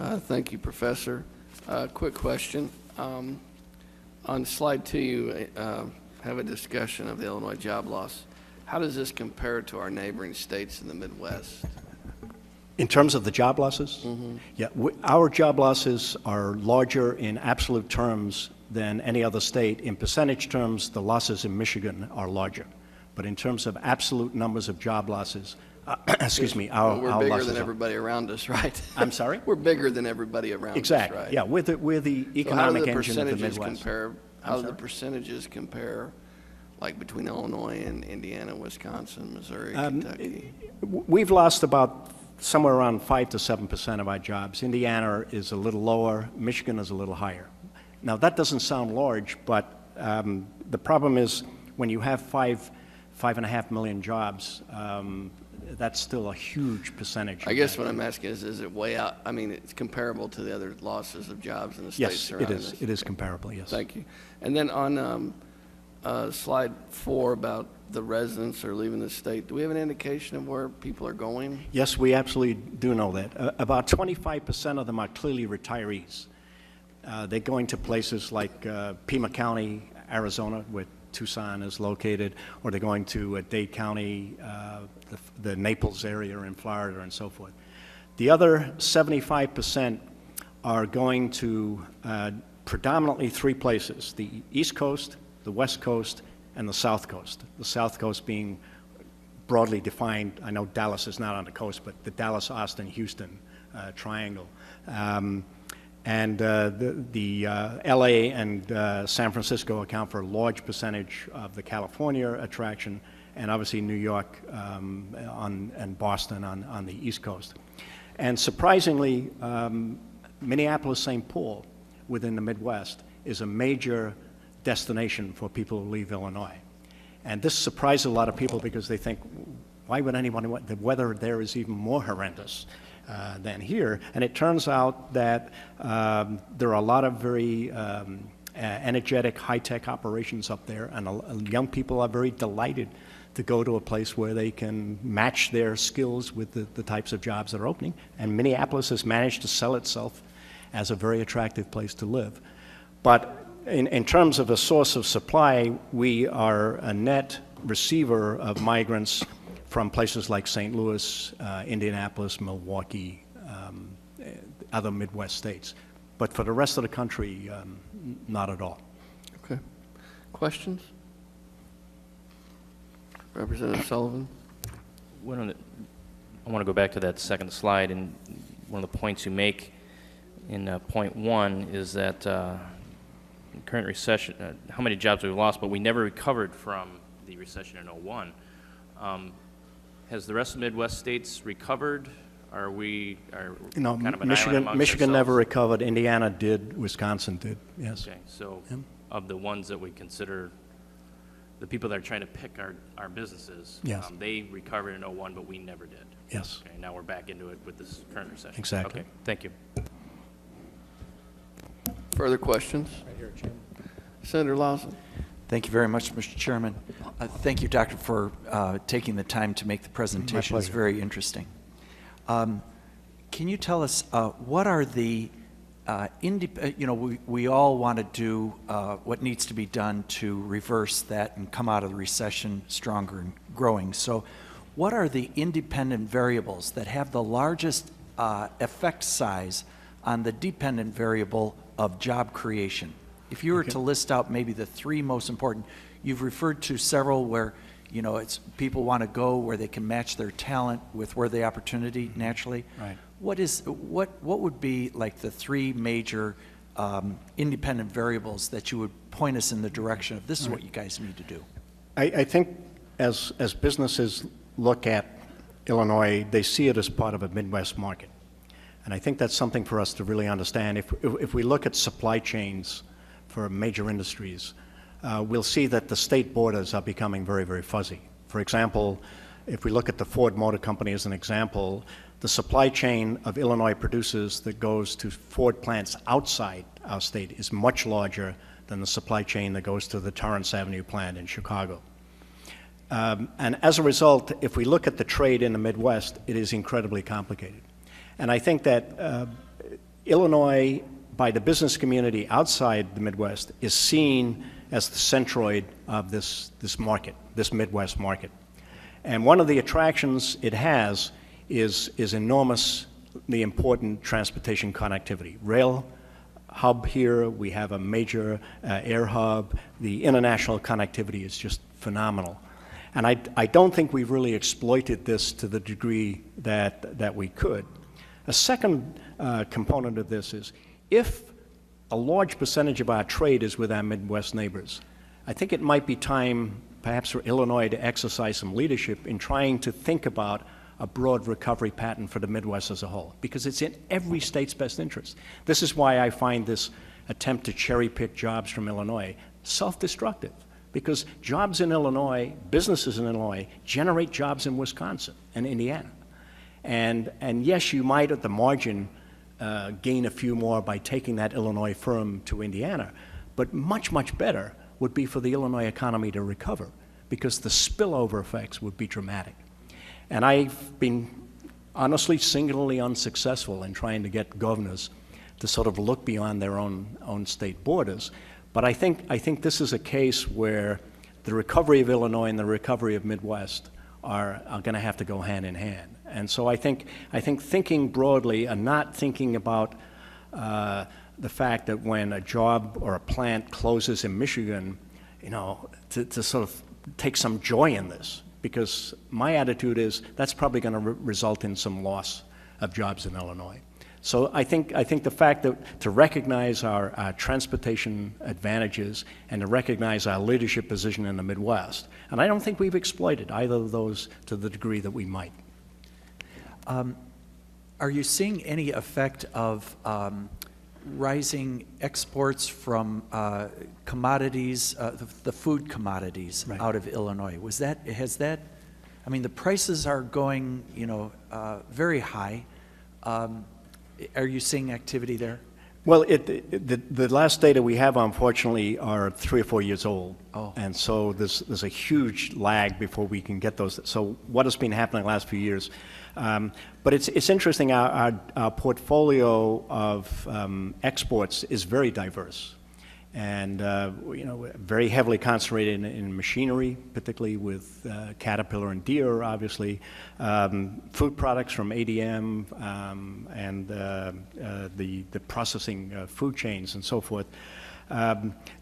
Thank you, Professor. Quick question. On slide 2, you have a discussion of the Illinois job loss. How does this compare to our neighboring states in the Midwest? In terms of the job losses? Mm-hmm. Yeah, our job losses are larger in absolute terms than any other state. In percentage terms, the losses in Michigan are larger. But in terms of absolute numbers of job losses, excuse me, our we're losses bigger than everybody around us, right? I'm sorry? We're bigger than everybody around Exactly. us, right? Yeah, we're the economic engine of the Midwest. How do the percentages compare, like between Illinois and Indiana, Wisconsin, Missouri, Kentucky? We've lost about somewhere around 5 to 7% of our jobs. Indiana is a little lower. Michigan is a little higher. Now, that doesn't sound large, but the problem is when you have 5.5 million jobs, that's still a huge percentage. I guess what I'm asking is it way out? I mean, it's comparable to the other losses of jobs in the states surrounding us. Yes, it is comparable, yes. Thank you. And then on slide 4 about the residents are leaving the state, do we have an indication of where people are going? Yes, we absolutely do know that. About 25% of them are clearly retirees. They're going to places like Pima County, Arizona, where Tucson is located, or they're going to Dade County, the Naples area in Florida, and so forth. The other 75% are going to predominantly 3 places: the East Coast, the West Coast, and the South Coast. The South Coast being broadly defined. I know Dallas is not on the coast, but the Dallas, Austin, Houston triangle. And the LA and San Francisco account for a large percentage of the California attraction, and obviously New York and Boston on the East Coast. And surprisingly, Minneapolis-St. Paul within the Midwest is a major destination for people who leave Illinois. And this surprises a lot of people because they think, why would anyone want, the weather there is even more horrendous than here. And it turns out that there are a lot of very energetic, high-tech operations up there, and young people are very delighted to go to a place where they can match their skills with the types of jobs that are opening. And Minneapolis has managed to sell itself as a very attractive place to live. But in terms of a source of supply, we are a net receiver of migrants from places like St. Louis, Indianapolis, Milwaukee, other Midwest states. But for the rest of the country, not at all. Okay. Questions? Representative Sullivan? I want to go back to that second slide, and one of the points you make in point 1 is that in current recession, how many jobs we've lost, but we never recovered from the recession in '01. Has the rest of the Midwest states recovered? Are we kind of an island amongst Michigan ourselves? never recovered. Indiana did. Wisconsin did. Yes. Okay, so of the ones that we consider the people that are trying to pick our businesses, yes. They recovered in '01, but we never did. Yes. Okay, now we're back into it with this current recession. Exactly. Okay, thank you. Further questions? Right here, Jim. Senator Lawson? Thank you very much, Mr. Chairman. Thank you, Doctor, for taking the time to make the presentation. It's very interesting. Can you tell us what are the, we all want to do what needs to be done to reverse that and come out of the recession stronger and growing. So what are the independent variables that have the largest effect size on the dependent variable of job creation? If you were to list out maybe the 3 most important, you've referred to several where, it's people want to go where they can match their talent with where the opportunity naturally. Right. What would be like the 3 major independent variables that you would point us in the direction of this is what you guys need to do? I think as businesses look at Illinois, they see it as part of a Midwest market. And I think that's something for us to really understand. If we look at supply chains for major industries, we'll see that the state borders are becoming very, very fuzzy. For example, if we look at the Ford Motor Company as an example, the supply chain of Illinois producers that goes to Ford plants outside our state is much larger than the supply chain that goes to the Torrance Avenue plant in Chicago. And as a result, if we look at the trade in the Midwest, it is incredibly complicated. And I think that Illinois, by the business community outside the Midwest, is seen as the centroid of this market, this Midwest market. And one of the attractions it has is enormously important transportation connectivity. Rail hub here, we have a major air hub. The international connectivity is just phenomenal. And I don't think we've really exploited this to the degree that we could. A second component of this is, if a large percentage of our trade is with our Midwest neighbors, I think it might be time perhaps for Illinois to exercise some leadership in trying to think about a broad recovery pattern for the Midwest as a whole, because it's in every state's best interest. This is why I find this attempt to cherry-pick jobs from Illinois self-destructive, because jobs in Illinois, businesses in Illinois, generate jobs in Wisconsin and Indiana. And yes, you might at the margin gain a few more by taking that Illinois firm to Indiana, but much, much better would be for the Illinois economy to recover, because the spillover effects would be dramatic. And I've been honestly singularly unsuccessful in trying to get governors to sort of look beyond their own state borders. But I think this is a case where the recovery of Illinois and the recovery of Midwest are going to have to go hand in hand. And so I think thinking broadly and not thinking about the fact that when a job or a plant closes in Michigan, to sort of take some joy in this, because my attitude is that's probably going to result in some loss of jobs in Illinois. So I think the fact that to recognize our transportation advantages and to recognize our leadership position in the Midwest, and I don't think we've exploited either of those to the degree that we might. Are you seeing any effect of rising exports from commodities, the food commodities Right. out of Illinois? I mean, the prices are going, very high. Are you seeing activity there? Well, the last data we have, unfortunately, are 3 or 4 years old. Oh. And so there's a huge lag before we can get those. So what has been happening the last few years? But it's interesting, our portfolio of exports is very diverse. And, very heavily concentrated in machinery, particularly with Caterpillar and Deere, obviously, food products from ADM, and the processing food chains and so forth.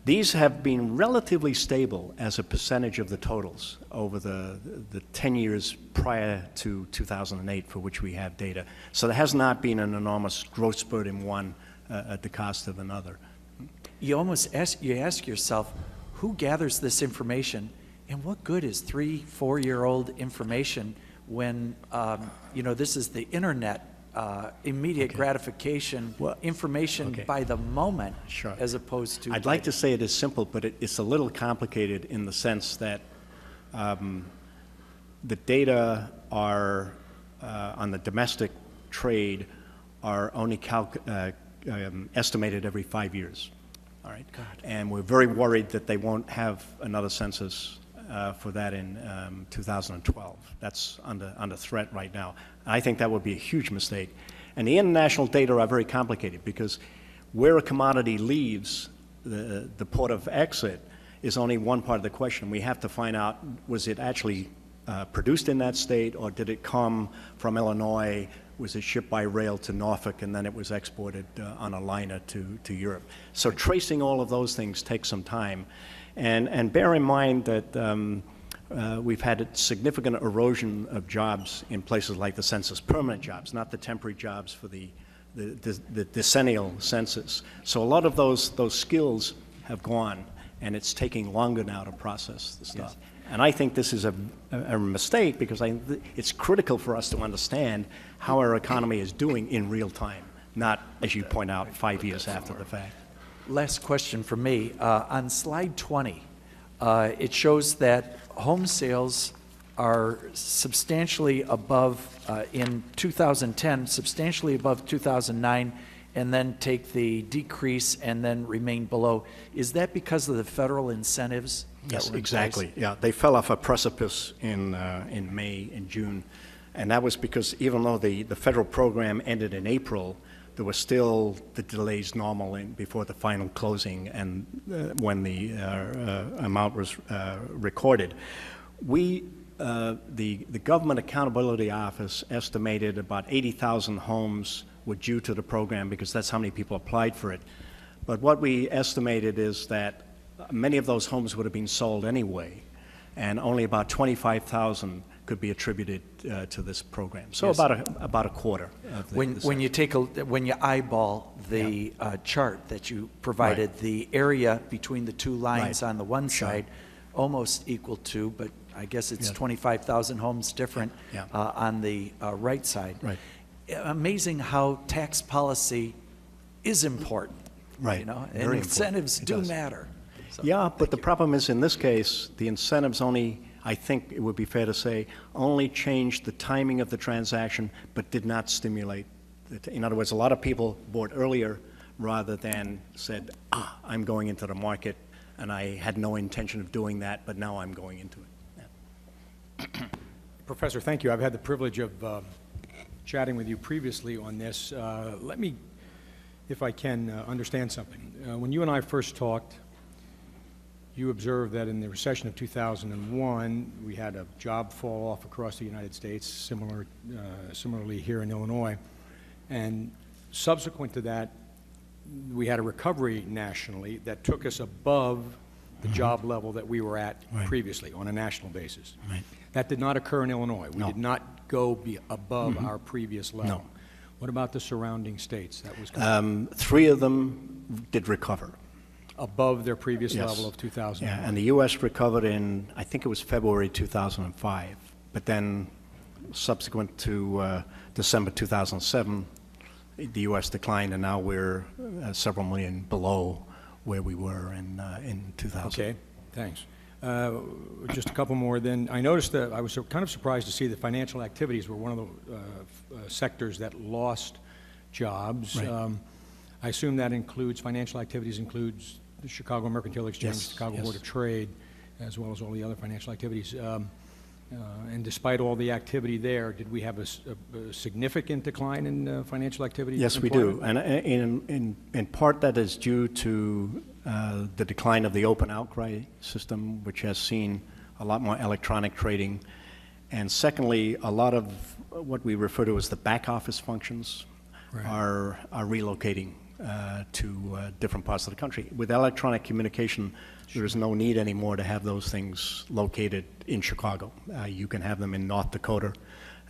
These have been relatively stable as a percentage of the totals over the 10 years prior to 2008 for which we have data. So there has not been an enormous growth spurt in one at the cost of another. You almost ask yourself, who gathers this information, and what good is 3-4-year-old information when this is the internet, immediate gratification, information by the moment, Sure. as opposed to. I'd like to say it is simple, but it's a little complicated in the sense that the data are on the domestic trade are only estimated every 5 years. All right, and we're very worried that they won't have another census for that in 2012. That's under threat right now. I think that would be a huge mistake. And the international data are very complicated because where a commodity leaves the port of exit is only one part of the question. We have to find out, was it actually produced in that state, or did it come from Illinois? Was it shipped by rail to Norfolk, and then it was exported on a liner to Europe? So tracing all of those things takes some time. And bear in mind that we've had a significant erosion of jobs in places like the census, permanent jobs, not the temporary jobs for the decennial census. So a lot of those skills have gone, and it's taking longer now to process the stuff. Yes. And I think this is a mistake because it's critical for us to understand how our economy is doing in real time, not, as you point out, 5 years after the fact. Last question from me. On slide 20, it shows that home sales are substantially above, in 2010, substantially above 2009, and then take the decrease and then remain below. Is that because of the federal incentives? Yes, exactly. Yeah, they fell off a precipice in May and June, and that was because even though the federal program ended in April, there were still the delays normal before the final closing and when the amount was recorded. The Government Accountability Office estimated about 80,000 homes were due to the program because that's how many people applied for it. But what we estimated is that many of those homes would have been sold anyway, and only about 25,000 could be attributed to this program. So Yes. about a quarter of the When you eyeball the chart that you provided, Right. the area between the two lines Right. on the one Sure. side almost equal to, but I guess it's Yeah. 25,000 homes different Yeah. on the right side. Right. Amazing how tax policy is important. Right. You know, and Very important. incentives It do does. matter. So, Yeah, thank but the you. problem is, in this case, the incentives only, I think it would be fair to say, only changed the timing of the transaction, but did not stimulate. In other words, a lot of people bought earlier rather than said, I'm going into the market, and I had no intention of doing that, but now I'm going into it. Yeah. Professor, thank you. I've had the privilege of chatting with you previously on this. Let me, if I can, understand something. When you and I first talked, you observed that in the recession of 2001, we had a job fall off across the United States, similarly here in Illinois. And subsequent to that, we had a recovery nationally that took us above the job level that we were at Right. previously on a national basis. Right. That did not occur in Illinois. We No. did not go above our previous level. No. What about the surrounding states? That was kind of 3 of them did recover. above their previous Yes. level of 2001. Yeah, and the U.S. recovered in, I think it was February 2005, but then subsequent to December 2007, the U.S. declined, and now we're several million below where we were in 2000. Okay, thanks. Just a couple more then. I noticed that I was kind of surprised to see that financial activities were one of the sectors that lost jobs. Right. I assume that financial activities includes the Chicago Mercantile Exchange, Yes, Chicago yes. Board of Trade, as well as all the other financial activities. And despite all the activity there, did we have a significant decline in financial activity? Yes, we do, employment? and in part that is due to the decline of the open outcry system, which has seen a lot more electronic trading, and secondly, a lot of what we refer to as the back office functions Right. are relocating to different parts of the country. With electronic communication, there is no need anymore to have those things located in Chicago. You can have them in North Dakota,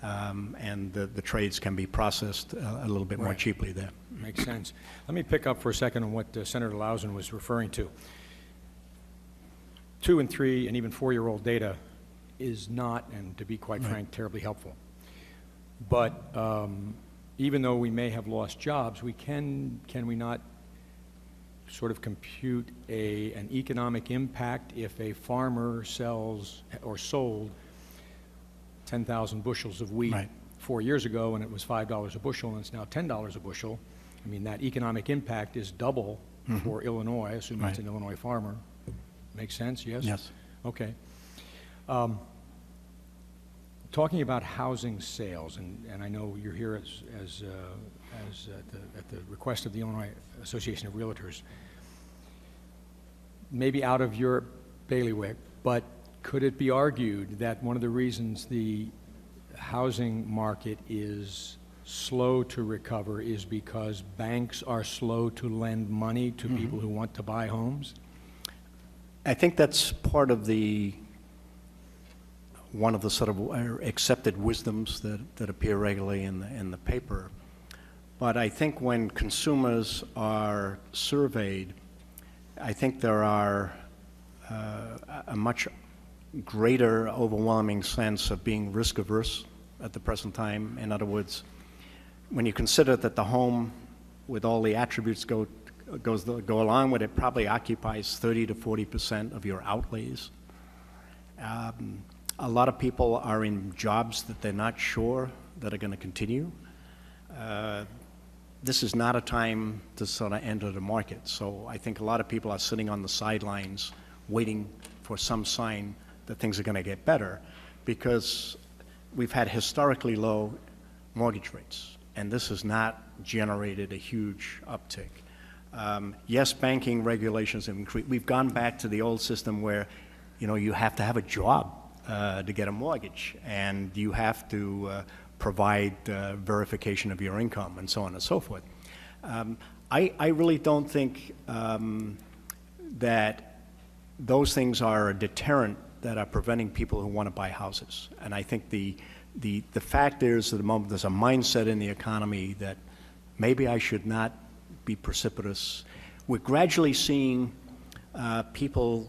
and the trades can be processed a little bit more Right. cheaply there. Makes sense. Let me pick up for a second on what Senator Lausen was referring to. 2 and 3 and even 4-year-old data is not, and to be quite frank, terribly helpful. But even though we may have lost jobs, can we not sort of compute an economic impact if a farmer sells or sold 10,000 bushels of wheat Right. 4 years ago and it was $5 a bushel and it's now $10 a bushel? I mean, that economic impact is double for Illinois, assuming it's Right. an Illinois farmer. Makes sense, yes? Yes. Okay. Talking about housing sales, and I know you're here at the request of the Illinois Association of Realtors, maybe out of your bailiwick, but could it be argued that one of the reasons the housing market is slow to recover is because banks are slow to lend money to people who want to buy homes? I think that's part of one of the sort of accepted wisdoms that appear regularly in the paper. But I think when consumers are surveyed, I think there are a much greater overwhelming sense of being risk averse at the present time. In other words, when you consider that the home with all the attributes go along with it probably occupies 30 to 40% of your outlays. A lot of people are in jobs that they're not sure that are going to continue. This is not a time to sort of enter the market. So I think a lot of people are sitting on the sidelines waiting for some sign that things are going to get better because we've had historically low mortgage rates. and this has not generated a huge uptick. Yes, banking regulations have increased. We've gone back to the old system where, you have to have a job to get a mortgage, and you have to provide verification of your income, and so on and so forth. I really don't think that those things are a deterrent that are preventing people who want to buy houses. And I think the fact is, at the moment, there's a mindset in the economy that maybe I should not be precipitous. We're gradually seeing people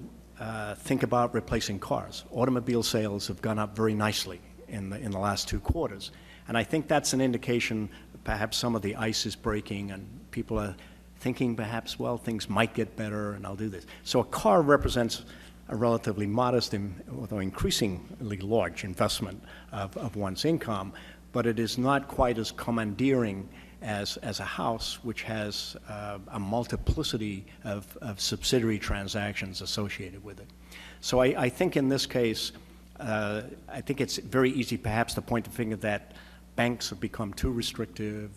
think about replacing cars. Automobile sales have gone up very nicely in the last 2 quarters. And I think that's an indication perhaps some of the ice is breaking and people are thinking perhaps, well, things might get better and I'll do this. So a car represents a relatively modest, although increasingly large investment of one's income, but it is not quite as commandeering as a house, which has a multiplicity of subsidiary transactions associated with it. So I think in this case, I think it's very easy perhaps to point the finger that banks have become too restrictive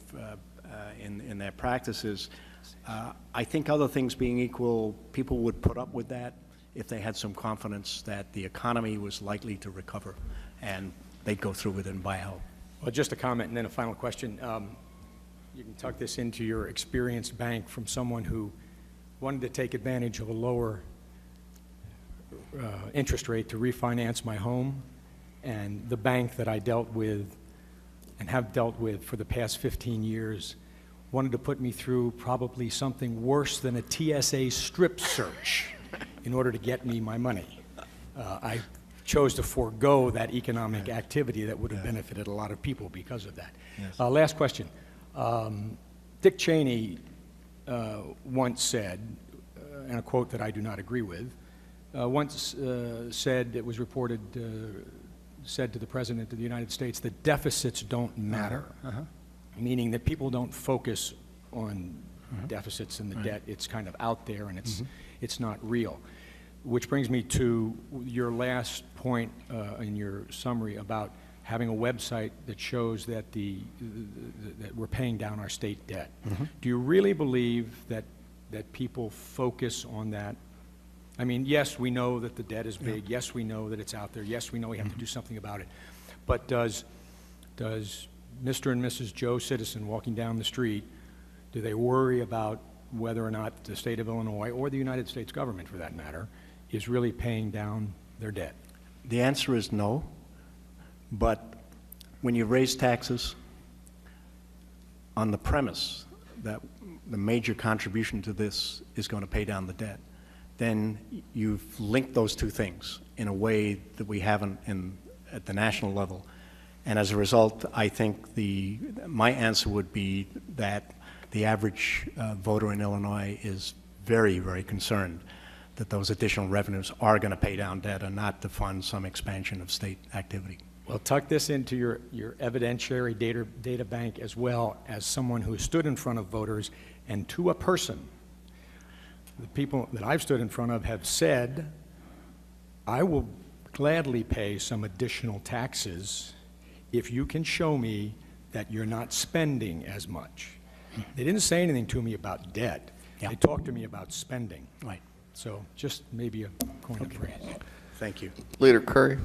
in their practices. I think other things being equal, people would put up with that if they had some confidence that the economy was likely to recover and they'd go through with it and buy a home. Well, just a comment and then a final question. You can tuck this into your experienced bank from someone who wanted to take advantage of a lower interest rate to refinance my home, and the bank that I dealt with and have dealt with for the past 15 years wanted to put me through probably something worse than a TSA strip search in order to get me my money. I chose to forego that economic activity that would have benefited a lot of people because of that. Yes. Last question. Dick Cheney once said, and a quote that I do not agree with, once said, it was reported, said to the President of the United States that deficits don't matter, meaning that people don't focus on deficits and the debt. It's kind of out there and it's not real. Which brings me to your last point in your summary about having a website that shows that that we're paying down our state debt. Do you really believe that people focus on that? I mean, yes, we know that the debt is big. Yes, we know that it's out there. Yes, we know we have to do something about it. But does Mr. and Mrs. Joe Citizen walking down the street, do they worry about whether or not the state of Illinois, or the United States government for that matter, is really paying down their debt? The answer is no. But when you raise taxes on the premise that the major contribution to this is going to pay down the debt, then you've linked those two things in a way that we haven't at the national level. And as a result, I think my answer would be that the average voter in Illinois is very, very concerned that those additional revenues are going to pay down debt and not to fund some expansion of state activity. Well, tuck this into your evidentiary data bank as well, as someone who stood in front of voters and to a person. The people that I've stood in front of have said, I will gladly pay some additional taxes if you can show me that you're not spending as much. They didn't say anything to me about debt. Yeah. They talked to me about spending. Right. So just maybe a coin of praise. Thank you. Leader Curry.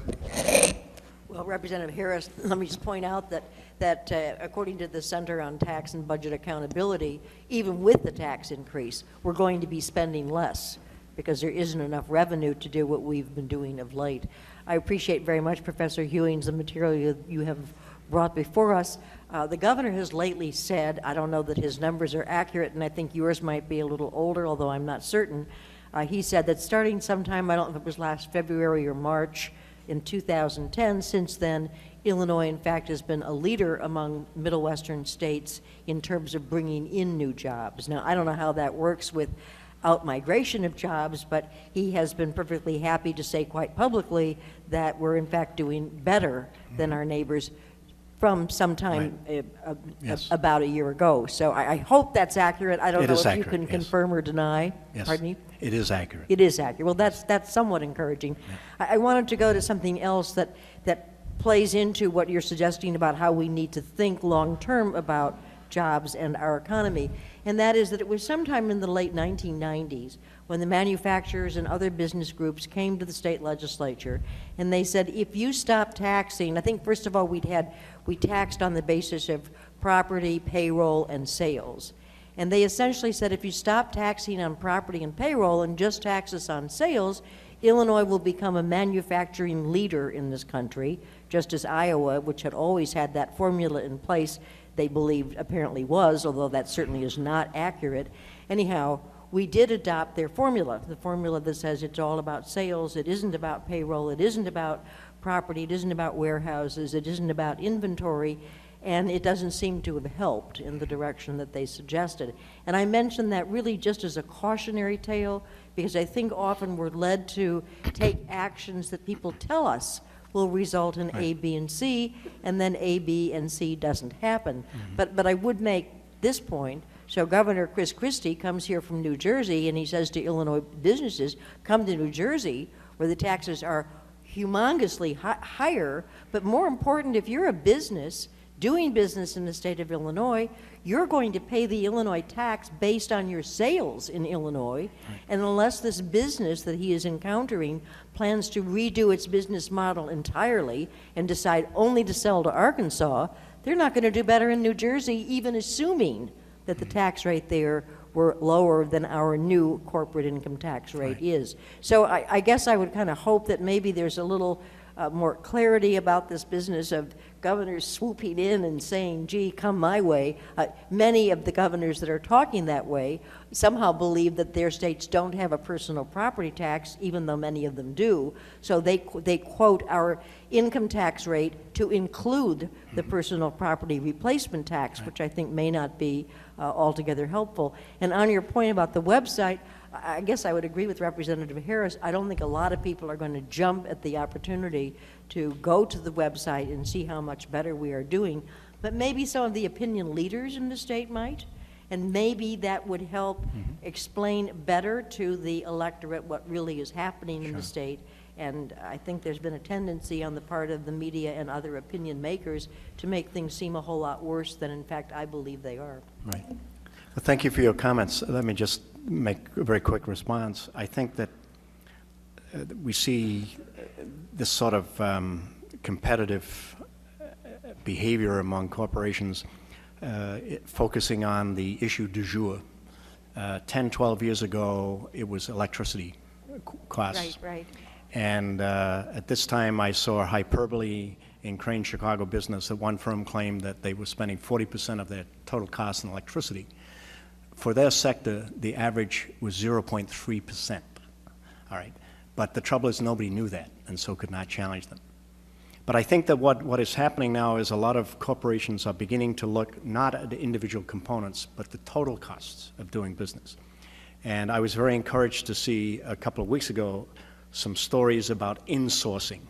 Well, Representative Harris, let me just point out that according to the Center on Tax and Budget Accountability, even with the tax increase, we're going to be spending less because there isn't enough revenue to do what we've been doing of late. I appreciate very much, Professor Hewings, the material you have brought before us. The governor has lately said, I don't know that his numbers are accurate, and I think yours might be a little older, although I'm not certain. He said that starting sometime, I don't know if it was last February or March, in 2010, since then, Illinois, in fact, has been a leader among Middle Western states in terms of bringing in new jobs. Now, I don't know how that works with out-migration of jobs, but he has been perfectly happy to say quite publicly that we're, in fact, doing better than our neighbors from some time Yes. about a year ago. So I hope that's accurate. I don't It know is if you accurate, can yes. confirm or deny. Yes. Pardon me? It is accurate. It is accurate. Well, that's somewhat encouraging. I wanted to go to something else that plays into what you're suggesting about how we need to think long-term about jobs and our economy, and that is that it was sometime in the late 1990s when the manufacturers and other business groups came to the state legislature and they said, if you stop taxing, I think first of all we taxed on the basis of property, payroll, and sales. And they essentially said, if you stop taxing on property and payroll and just tax us on sales, Illinois will become a manufacturing leader in this country, just as Iowa, which had always had that formula in place, they believed apparently was, although that certainly is not accurate. Anyhow, we did adopt their formula, the formula that says it's all about sales, it isn't about payroll, it isn't about property, it isn't about warehouses, it isn't about inventory, and it doesn't seem to have helped in the direction that they suggested. And I mention that really just as a cautionary tale, because I think often we're led to take actions that people tell us will result in A, B, and C, and then A, B, and C doesn't happen. But I would make this point. So Governor Chris Christie comes here from New Jersey, and he says to Illinois businesses, come to New Jersey, where the taxes are humongously higher, but more important, if you're a business doing business in the state of Illinois, you're going to pay the Illinois tax based on your sales in Illinois, and unless this business that he is encountering plans to redo its business model entirely and decide only to sell to Arkansas, they're not going to do better in New Jersey, even assuming that the tax rate there were lower than our new corporate income tax rate is. So I guess I would kind of hope that maybe there's a little more clarity about this business of governors swooping in and saying, gee, come my way. Many of the governors that are talking that way somehow believe that their states don't have a personal property tax, even though many of them do. So they quote our income tax rate to include the personal property replacement tax, which I think may not be altogether helpful. And on your point about the website, I guess I would agree with Representative Harris. I don't think a lot of people are going to jump at the opportunity to go to the website and see how much better we are doing, but maybe some of the opinion leaders in the state might, and maybe that would help explain better to the electorate what really is happening in the state. And I think there's been a tendency on the part of the media and other opinion makers to make things seem a whole lot worse than in fact I believe they are. Right. Well, thank you for your comments. Let me just make a very quick response. I think that we see this sort of competitive behavior among corporations focusing on the issue du jour. 10, 12 years ago, it was electricity costs. Right. And at this time, I saw hyperbole in Crane Chicago business that one firm claimed that they were spending 40% of their total cost in electricity. For their sector, the average was 0.3%. All right. But the trouble is nobody knew that and so could not challenge them. But I think that what is happening now is a lot of corporations are beginning to look not at the individual components, but the total costs of doing business. And I was very encouraged to see a couple of weeks ago some stories about insourcing,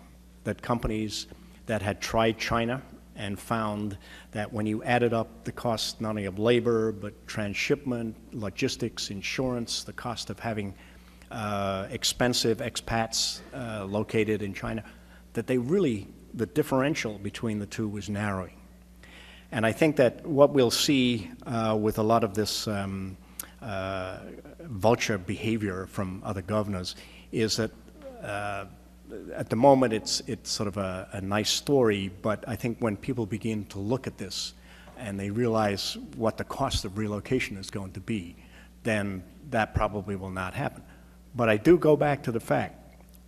that companies that had tried China and found that when you added up the cost not only of labor, but transshipment, logistics, insurance, the cost of having expensive expats located in China, that the differential between the two was narrowing. And I think that what we'll see with a lot of this vulture behavior from other governors is that at the moment it's sort of a nice story, but I think when people begin to look at this and they realize what the cost of relocation is going to be, then that probably will not happen. But I do go back to the fact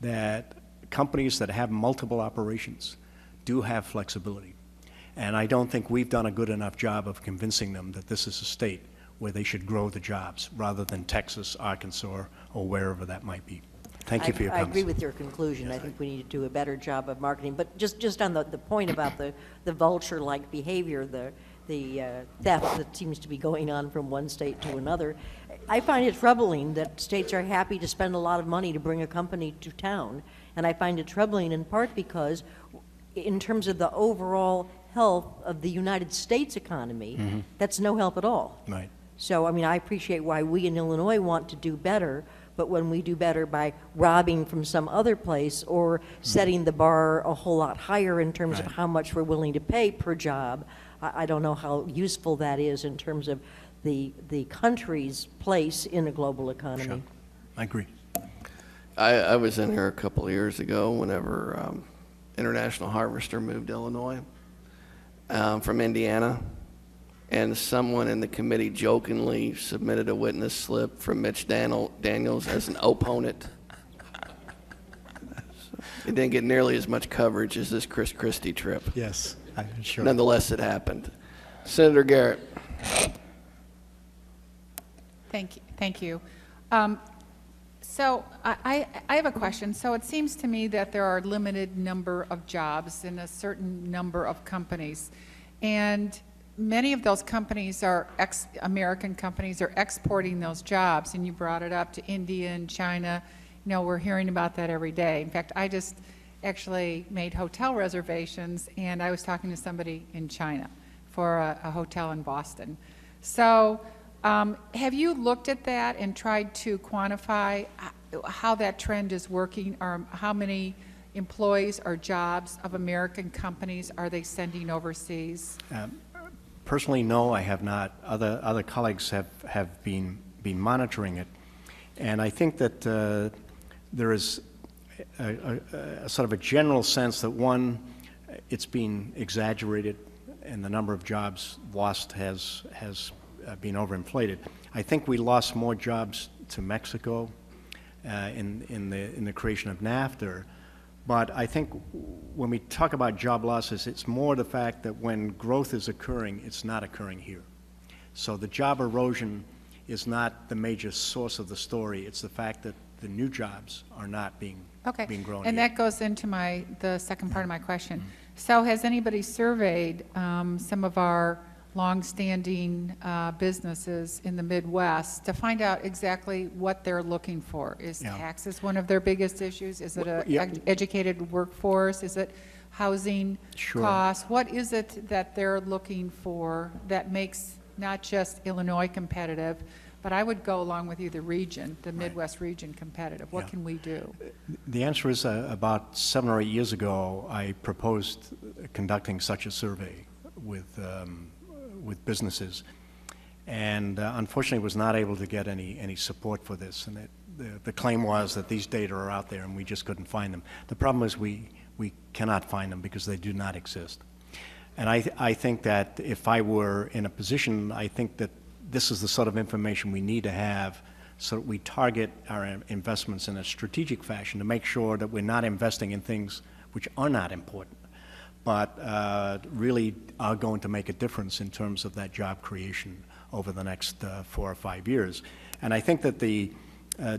that companies that have multiple operations do have flexibility. And I don't think we've done a good enough job of convincing them that this is a state where they should grow the jobs rather than Texas, Arkansas, or wherever that might be. Thank you for your comments. I agree with your conclusion. I think we need to do a better job of marketing. But just on the point about the vulture-like behavior, the theft that seems to be going on from one state to another, I find it troubling that states are happy to spend a lot of money to bring a company to town. And I find it troubling in part because in terms of the overall health of the United States economy, that's no help at all. Right. So, I mean, I appreciate why we in Illinois want to do better, but when we do better by robbing from some other place or setting the bar a whole lot higher in terms of Right. how much we're willing to pay per job, I don't know how useful that is in terms of the country's place in a global economy. Sure. I agree. I was in here a couple of years ago whenever International Harvester moved to Illinois from Indiana, and someone in the committee jokingly submitted a witness slip from Mitch Daniels as an opponent. It didn't get nearly as much coverage as this Chris Christie trip. Yes, I'm sure. Nonetheless, it happened. Senator Garrett. Thank you. So I have a question. So it seems to me that there are a limited number of jobs in a certain number of companies. And many of those companies are American companies are exporting those jobs. And you brought it up to India and China. You know, we're hearing about that every day. In fact, I just actually made hotel reservations, and I was talking to somebody in China for a hotel in Boston. So have you looked at that and tried to quantify how that trend is working, or how many employees or jobs of American companies are they sending overseas? Personally, no, I have not. Other colleagues have been monitoring it. And I think that there is a sort of a general sense that, one, it's been exaggerated and the number of jobs lost has been overinflated. I think we lost more jobs to Mexico in the creation of NAFTA. But I think when we talk about job losses, it's more the fact that when growth is occurring, it's not occurring here. So the job erosion is not the major source of the story. It's the fact that the new jobs are not being grown And here. that goes into the second part of my question. So has anybody surveyed some of our longstanding businesses in the Midwest to find out exactly what they're looking for? Is Yeah. taxes one of their biggest issues? Is it an Yeah. educated workforce? Is it housing Sure. costs? What is it that they're looking for that makes not just Illinois competitive, but I would go along with you, the region, the Midwest region competitive? What Yeah. can we do? The answer is about 7 or 8 years ago, I proposed conducting such a survey with businesses, and unfortunately was not able to get any support for this. And the claim was that these data are out there and we just couldn't find them. The problem is we cannot find them because they do not exist. And I think that if I were in a position, I think that this is the sort of information we need to have so that we target our investments in a strategic fashion to make sure that we're not investing in things which are not important, but really are going to make a difference in terms of that job creation over the next 4 or 5 years. And I think that the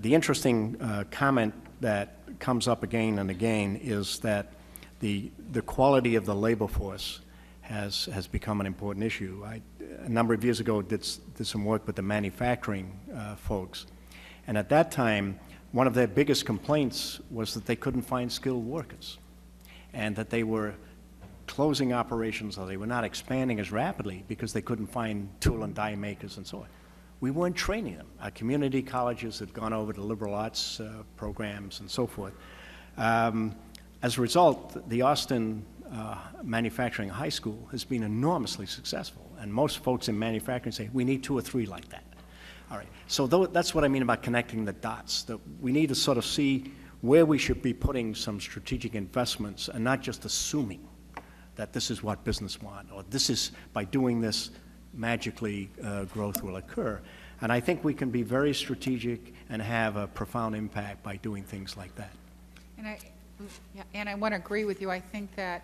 interesting comment that comes up again and again is that the quality of the labor force has become an important issue. A number of years ago did some work with the manufacturing folks, and at that time, one of their biggest complaints was that they couldn't find skilled workers, and that they were closing operations, or they were not expanding as rapidly because they couldn't find tool and die makers and so on. We weren't training them. Our community colleges had gone over to liberal arts programs and so forth. As a result, the Austin Manufacturing High School has been enormously successful, and most folks in manufacturing say, we need 2 or 3 like that. All right, so that's what I mean about connecting the dots, that we need to sort of see where we should be putting some strategic investments and not just assuming that this is what business want, or this is, by doing this, magically growth will occur. And I think we can be very strategic and have a profound impact by doing things like that. And I want to agree with you. I think that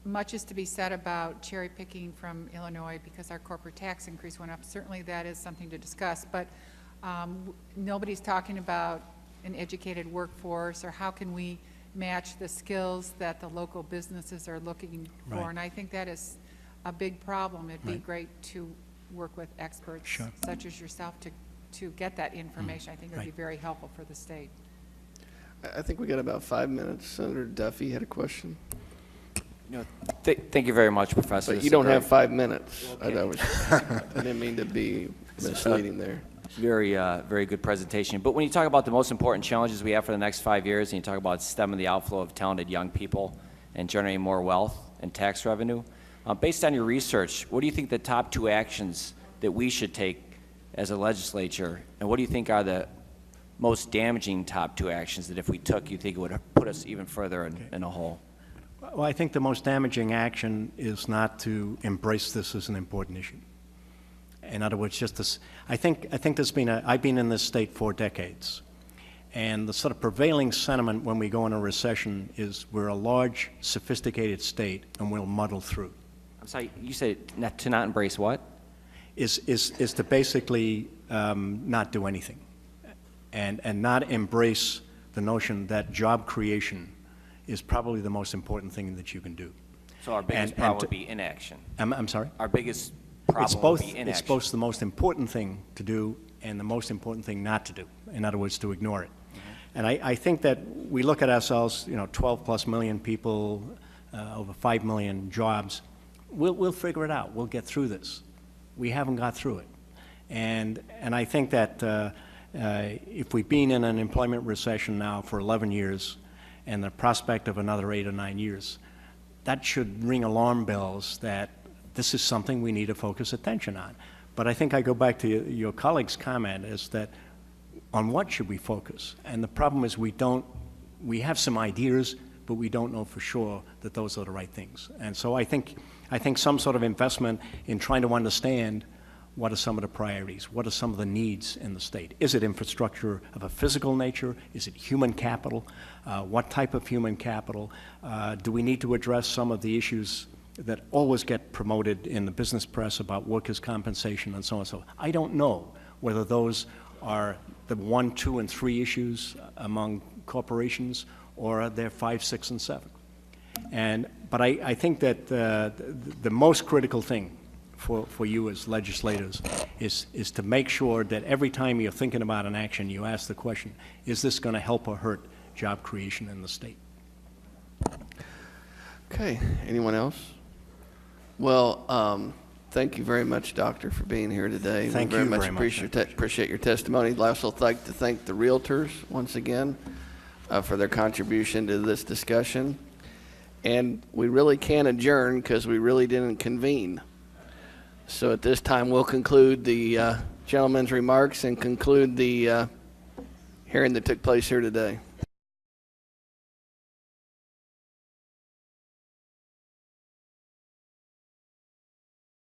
much is to be said about cherry picking from Illinois because our corporate tax increase went up. Certainly that is something to discuss, but nobody's talking about an educated workforce or how can we match the skills that the local businesses are looking for. Right. And I think that is a big problem. It'd be Right. great to work with experts Sure. such as yourself to get that information. I think it would be Right. very helpful for the state. I think we got about 5 minutes. Senator Duffy had a question. Thank you very much, Professor. But This you is a don't have great- 5 minutes. I didn't mean to be misleading there. Very good presentation. But when you talk about the most important challenges we have for the next 5 years, and you talk about stemming the outflow of talented young people and generating more wealth and tax revenue, based on your research, what do you think the top 2 actions that we should take as a legislature, and what do you think are the most damaging top 2 actions that if we took, you think it would put us even further in a hole? Well, I think the most damaging action is not to embrace this as an important issue. In other words, just this, I think there's been I've been in this state for decades, and the sort of prevailing sentiment when we go in a recession is we're a large, sophisticated state, and we'll muddle through. I'm sorry, you said to not embrace what? Is to basically not do anything, and not embrace the notion that job creation is probably the most important thing that you can do. So our biggest problem would be inaction. I'm sorry? Our biggest problem would be inaction. It's both the most important thing to do and the most important thing not to do. In other words, to ignore it. Mm-hmm. And I think that we look at ourselves, 12 plus million people, over 5 million jobs. We'll figure it out. We'll get through this. We haven't got through it. And I think that if we've been in an employment recession now for 11 years and the prospect of another 8 or 9 years, that should ring alarm bells that this is something we need to focus attention on. But I think I go back to your colleague's comment is that on what should we focus? And the problem is we have some ideas, but we don't know for sure that those are the right things. And so I think some sort of investment in trying to understand what are some of the priorities, what are some of the needs in the state. Is it infrastructure of a physical nature? Is it human capital? What type of human capital? Do we need to address some of the issues that always get promoted in the business press about workers' compensation and so on and so on? I don't know whether those are the 1, 2, and 3 issues among corporations, or they're 5, 6, and 7. But I think that the most critical thing for you as legislators is to make sure that every time you're thinking about an action, you ask the question, is this going to help or hurt job creation in the state? Okay, anyone else? Well, thank you very much, Doctor, for being here today. Thank we you very very much much. appreciate your testimony. I'd also like to thank the Realtors once again for their contribution to this discussion. And we really can't adjourn because we really didn't convene. So at this time, we'll conclude the gentleman's remarks and conclude the hearing that took place here today.